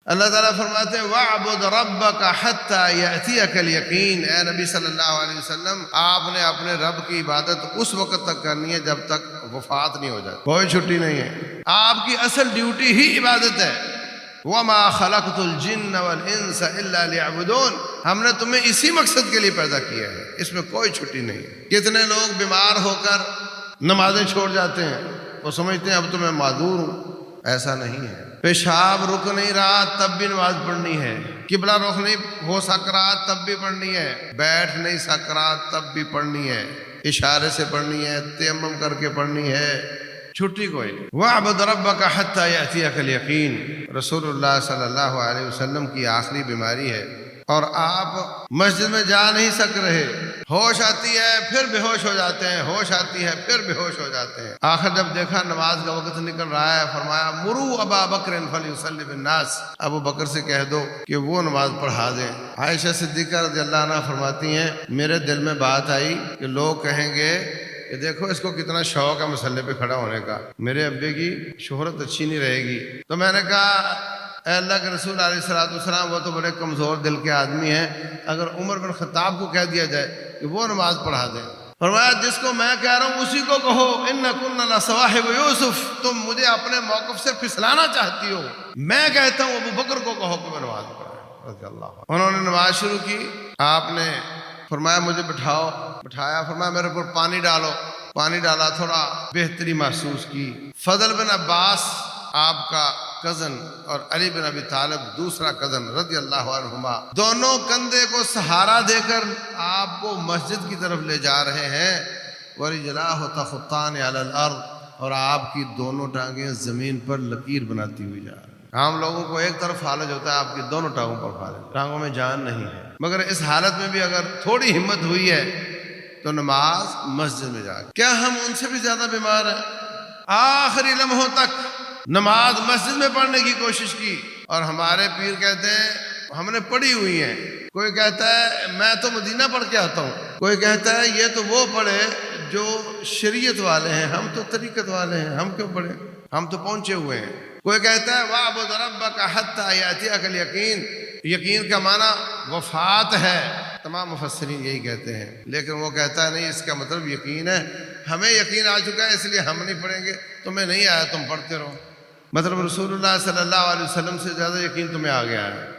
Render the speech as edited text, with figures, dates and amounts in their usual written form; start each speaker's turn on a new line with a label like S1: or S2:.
S1: اللہ تعالیٰ فرماتے ہیں وَاعْبُدْ رَبَّكَ حَتَّى يَأْتِيَكَ الْيَقِينُ، اے نبی صلی اللہ علیہ وسلم آپ نے اپنے رب کی عبادت اس وقت تک کرنی ہے جب تک وفات نہیں ہو جائے، کوئی چھٹی نہیں ہے، آپ کی اصل ڈیوٹی ہی عبادت ہے۔ وَمَا خَلَقْتُ الْجِنَّ وَالْإِنسَ إِلَّا لِيَعْبُدُونَ، ہم نے تمہیں اسی مقصد کے لیے پیدا کیا ہے، اس میں کوئی چھٹی نہیں ہے۔ کتنے لوگ بیمار ہو کر نمازیں چھوڑ جاتے ہیں، وہ سمجھتے ہیں اب تو میں معذور ہوں، ایسا نہیں ہے۔ پیشاب رک نہیں رہا تب بھی نماز پڑھنی ہے، قبلہ رخ نہیں ہو سک رہا تب بھی پڑھنی ہے، بیٹھ نہیں سک رہا تب بھی پڑھنی ہے، اشارے سے پڑھنی ہے، تیمم کر کے پڑھنی ہے، چھٹی کوئی نہیں۔ وَاعْبُدْ رَبَّكَ حَتَّى يَأْتِيَكَ الْيَقِينُ، رسول اللہ صلی اللہ علیہ وسلم کی آخری بیماری ہے اور آپ مسجد میں جا نہیں سک رہے، ہوش آتی ہے پھر بے ہوش ہو جاتے ہیں، ہوش آتی ہے پھر بے ہوش ہو جاتے ہیں۔ آخر جب دیکھا نماز کا وقت نکل رہا ہے، فرمایا مروا ابا بکر فلیصلی بالناس، ابو بکر سے کہہ دو کہ وہ نماز پڑھا دیں۔ عائشہ صدیقہ رضی اللہ عنہا فرماتی ہیں میرے دل میں بات آئی کہ لوگ کہیں گے کہ دیکھو اس کو کتنا شوق ہے مسلح پہ کھڑا ہونے کا، میرے ابے کی شہرت اچھی نہیں رہے گی۔ تو میں نے کہا اے اللہ کے رسول علیہ الصلوۃ والسلام وہ تو بڑے کمزور دل کے آدمی ہیں، اگر عمر بن خطاب کو کہہ دیا جائے کہ وہ نماز پڑھا دیں۔ فرمایا جس کو میں کہہ رہا ہوں اسی کو کہو، اِنَّكُنَّ لَصَوَاحِبُ یوسف، تم مجھے اپنے موقف سے پھسلانا چاہتی ہو، میں کہتا ہوں ابو بکر کو کہو کہ میں نماز پڑھائے رضی اللہ عنہ۔ انہوں نے نماز شروع کی، آپ نے فرمایا مجھے بٹھاؤ، بٹھایا، فرمایا میرے اوپر پانی ڈالو، پانی ڈالا، تھوڑا بہتری محسوس کی۔ فضل بن عباس آپ کا کزن اور علی بن ابی طالب دوسرا کزن رضی اللہ عنہما، دونوں کندھے کو سہارا دے کر آپ کو مسجد کی طرف لے جا رہے ہیں۔ وَرِجْلَاهُ تَخُطَّانِ عَلَى الْأَرْضِ، اور آپ کی دونوں ٹانگیں زمین پر لکیر بناتی ہوئی جا رہی ہیں۔ عام لوگوں کو ایک طرف فالج ہوتا ہے، آپ کی دونوں ٹانگوں پر فالج، ٹانگوں میں جان نہیں ہے، مگر اس حالت میں بھی اگر تھوڑی ہمت ہوئی ہے تو نماز مسجد میں جا کے، کیا ہم ان سے بھی زیادہ بیمار ہیں؟ آخری لمحوں تک نماز مسجد میں پڑھنے کی کوشش کی، اور ہمارے پیر کہتے ہیں ہم نے پڑھی ہوئی ہیں، کوئی کہتا ہے میں تو مدینہ پڑھ کے آتا ہوں، کوئی کہتا ہے یہ تو وہ پڑھے جو شریعت والے ہیں، ہم تو طریقت والے ہیں، ہم کیوں پڑھیں، ہم تو پہنچے ہوئے ہیں۔ کوئی کہتا ہے وَاعْبُدْ رَبَّكَ حَتَّى يَأْتِيَكَ الْيَقِينُ، یقین کا معنی وفات ہے، تمام مفسرین یہی کہتے ہیں، لیکن وہ کہتا ہے نہیں، اس کا مطلب یقین ہے، ہمیں یقین آ چکا ہے اس لیے ہم نہیں پڑھیں گے، تمہیں نہیں آیا تم پڑھتے رہو، مطلب رسول اللہ صلی اللہ علیہ وسلم سے زیادہ یقین تمہیں آ گیا ہے۔